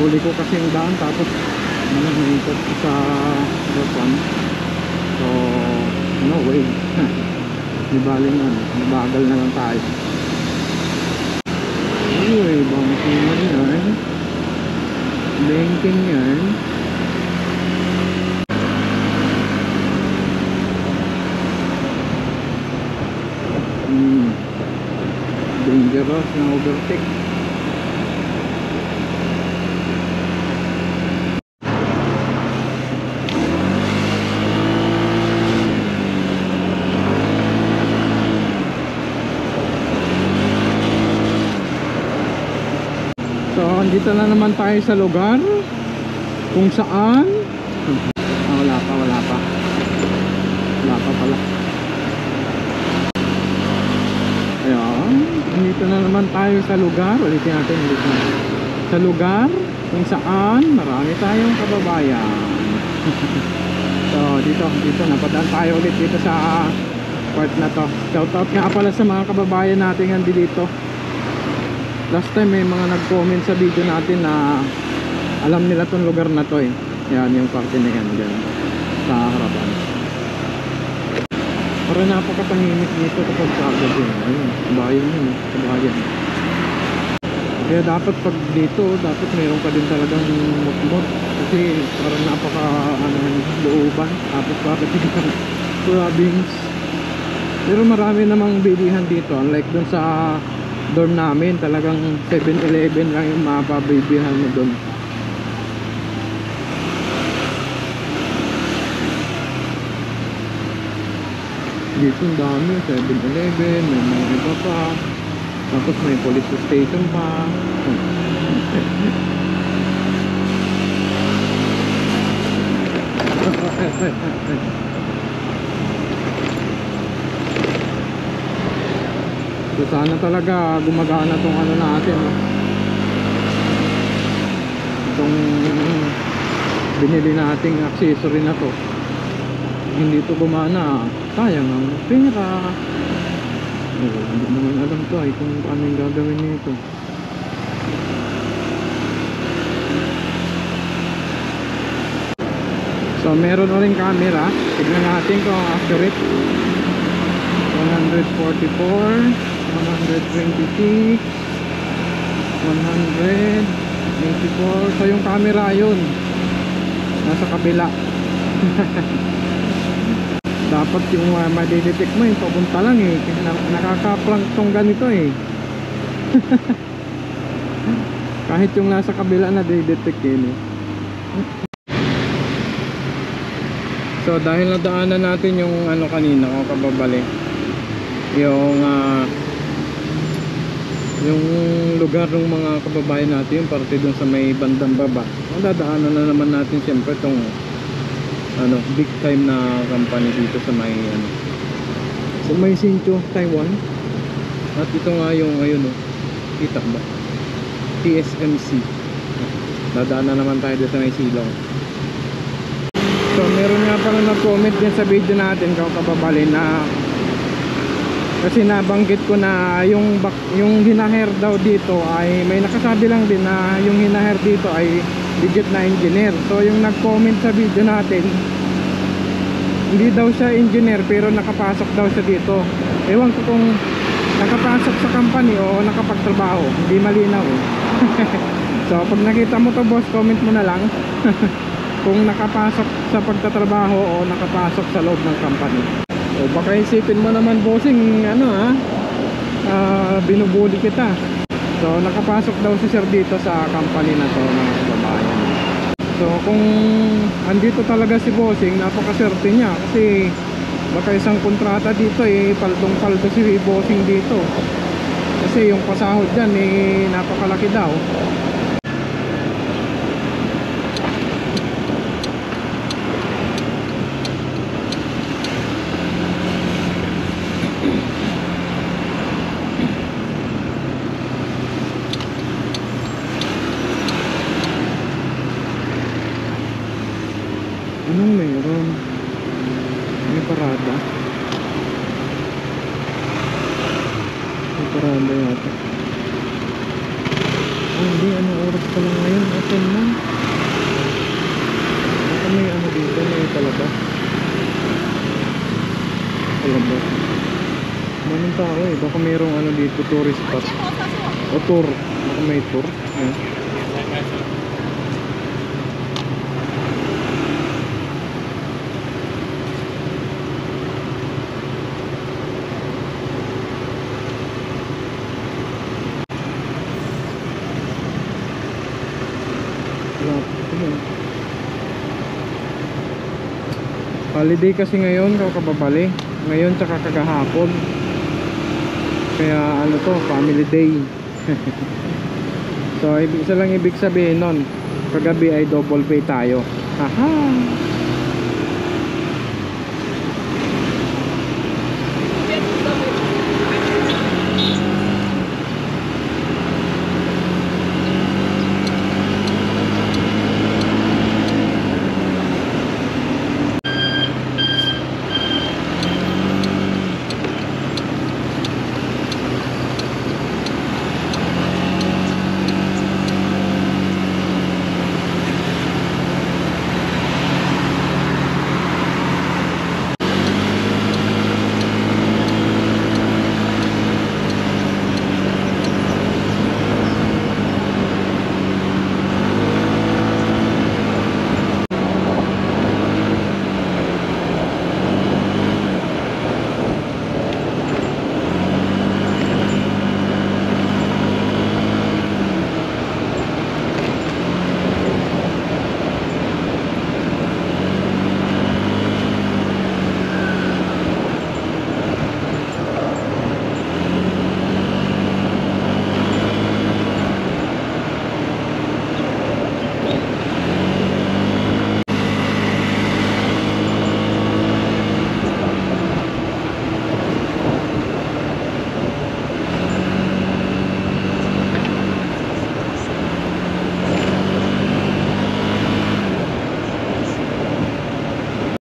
hinuli ko kasi yung daan, tapos naikot ko sa harapan. So no way. Di bali na, nabagal na lang tayo. Uy, bangking na yan, banking yan. Dangerous na overtake. So andito na naman tayo sa lugar kung saan wala pa pala. Ayan, dito na naman tayo sa lugar. Ulitin natin. Sa lugar kung saan marami tayong kababayan. So dito napadaan tayo ulit dito sa part na to. Shoutout nga pala sa mga kababayan natin nga dito. Last time may mga nag-comment sa video natin na alam nila tong lugar na to eh. Yan yung parte na yan dyan sa harapan. Para napakatahimik dito kapag sa gabi. Ayun, bayan yun, kabayan. Kaya dapat pag dito, dapat mayroon ka din talagang mutmot. Kasi parang napaka looban. Tapos bakit hindi ka province. Pero marami namang bilihan dito. Unlike dun sa dorm namin, talagang 7-Eleven lang yung mapabibihan mo dun. Dito ang dami, 7-Eleven, may mga iba pa. Tapos may police station pa. So sana talaga gumagana tong ano natin, itong binili nating accessory na to. Hindi to gumana, sayang ang pera. Hindi naman alam to ay kung paano yung gagawin nito. So meron na rin camera. Tignan natin kung accurate. 144, 126, 184. So yung camera yun nasa kabila. Dapat yung madidetect mo yung papunta lang eh. Kasi nakaka-prank tong ganito eh. Kahit yung nasa kabila na didetect yun eh. So dahil nadaanan natin yung ano kanina kung kababali, yung lugar ng mga kababayan natin, yung parte dun sa may bandang baba, nadadaanan na naman natin siyempre itong big time na company dito sa may sa may Hsinchu, Taiwan. At ito nga yung ayun kita ba, TSMC. Dadaanan naman tayo dito sa may silong. So meron nga pala nag-comment din sa video natin kung kababali na kasi nabanggit ko na yung hinaher daw dito ay may nakasabi lang din na yung hinaher dito ay legit na engineer. So yung nag-comment sa video natin, hindi daw siya engineer pero nakapasok daw siya dito. Ewan ko kung nakapasok sa company o nakapagtrabaho, hindi malinaw eh. So pag nakita mo to boss, comment mo na lang kung nakapasok sa pagtatrabaho o nakapasok sa loob ng company. O baka isipin mo naman bossing binubuli kita. So nakapasok daw si sir dito sa company na to mga kababayan. So kung andito talaga si bossing, napakaswerte niya kasi baka isang kontrata dito paldong paldo si bossing dito. Kasi yung pasahod dyan napakalaki daw. Anong meron? May parada. May parada yata. Hindi, anong oras pa lang ngayon? Open na. Baka may ano dito, may palabas. Palabas. Manong tao eh. Baka mayroong ano dito, tourist spot. O tour. Baka may tour. Ayan. Holiday kasi ngayon kakababali. Ngayon tsaka kagahapon. Kaya ano to, family day. So isa lang ibig sabihin nun, kagabi ay double pay tayo. Haha.